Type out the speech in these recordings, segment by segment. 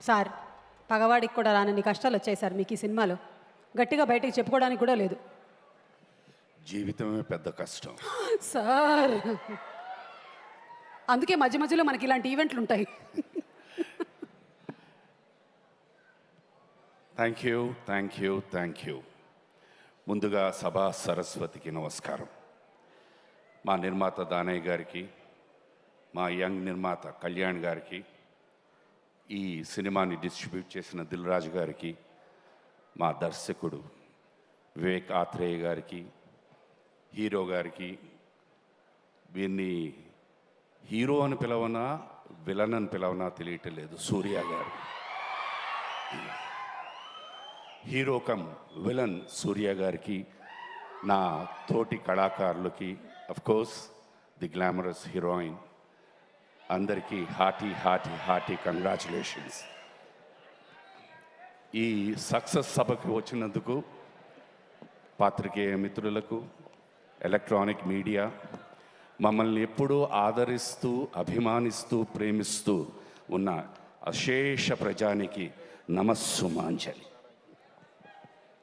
Sir పగవాడికి కూడా రానన్ని కష్టాలు వచ్చాయి సార్ మీకు ఈ సినిమాలో. గట్టిగా బయటికి చెప్పుకోవడానికి కూడా లేదు. జీవితమే పెద్ద కష్టం సార్, అందుకే మధ్య మధ్యలో మనకి ఇలాంటి ఈవెంట్లు ఉంటాయి. Thank you, thank you, thank you. ముందుగా సభా సరస్వతికి నమస్కారం. మా నిర్మాత దానయ్య గారికి, మా యంగ్ నిర్మాత కళ్యాణ్ గారికి, ఈ సినిమాని డిస్ట్రిబ్యూట్ చేసిన దిల్ రాజు గారికి, మా దర్శకుడు వివేక్ ఆత్రేయ గారికి, హీరో గారికి, వీరిని హీరో అని పిలవనా విలన్ అని పిలవనా తెలియటం లేదు, సూర్య గారు. హీరో కమ్ విలన్ సూర్య గారికి, నా తోటి కళాకారులకి, అఫ్కోర్స్ ది గ్లామరస్ హీరోయిన్, అందరికీ హార్టీ హార్టీ హార్టీ కంగ్రాచులేషన్స్. ఈ సక్సెస్ సభకి వచ్చినందుకు పాత్రికేయ మిత్రులకు, ఎలక్ట్రానిక్ మీడియా, మమ్మల్ని ఎప్పుడూ ఆదరిస్తూ అభిమానిస్తూ ప్రేమిస్తూ ఉన్న అశేష ప్రజానికి నమస్సుమాంజలి.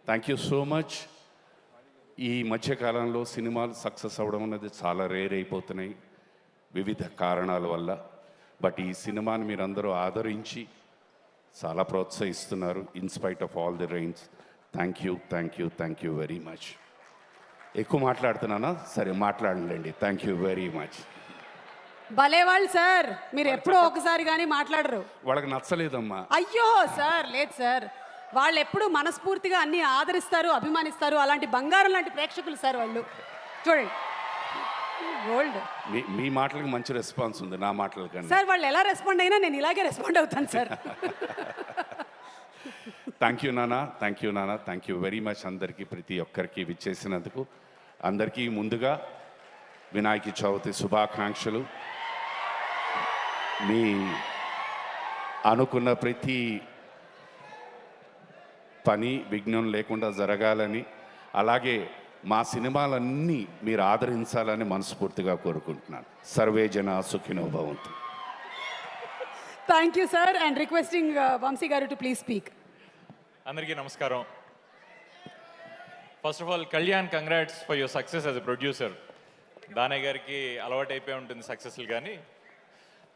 Thank you so much. ఈ మధ్యకాలంలో సినిమాలు సక్సెస్ అవ్వడం అనేది చాలా రేర్ అయిపోతున్నాయి వివిధ కారణాల వల్ల. బట్ ఈ సినిమాని మీరందరూ ఆదరించి చాలా ప్రోత్సహిస్తున్నారు, in spite of all the rains. Thank you, thank you, thank you very much. ఎక్కువ మాట్లాడుతున్నానా? సరే మాట్లాడండి. Thank you very much. భలేవాళ్ళు సార్, మీరు ఎప్పుడో ఒకసారి కానీ మాట్లాడరు. వాళ్ళకి నచ్చలేదమ్మా. అయ్యో సార్, లేదు సార్, వాళ్ళు ఎప్పుడు మనస్ఫూర్తిగా అన్ని ఆదరిస్తారు, అభిమానిస్తారు. అలాంటి బంగారం లాంటి ప్రేక్షకులు సార్ వాళ్ళు. చూడండి, గోల్డ్. మీ మాటలకు మంచి రెస్పాన్స్ ఉంది, నా మాటల కన్నా. సార్ వాళ్ళు ఎలా రెస్పాండ్ అయినా నేను ఇలాగే రెస్పాండ్ అవుతాను సార్. థ్యాంక్ యూ నానా, థ్యాంక్ యూ నానా, థ్యాంక్ యూ వెరీ మచ్. అందరికీ, ప్రతి ఒక్కరికి విచ్చేసినందుకు అందరికీ ముందుగా వినాయక చవితి శుభాకాంక్షలు. మీ అనుకున్న ప్రతి పని విఘ్నం లేకుండా జరగాలని, అలాగే మా సినిమాలన్నీ మీరు ఆదరించాలని మనస్ఫూర్తిగా కోరుకుంటున్నాను. సర్వే జన సుఖినో భవంతు. Thank you sir. And requesting Vamshi గారు టు ప్లీజ్ స్పీక్. అందరికీ నమస్కారం. First of all Kalyan, congrats for your success as a producer. Danayya గారికి అలవాటు అయిపోయి ఉంటుంది సక్సెస్లు, కానీ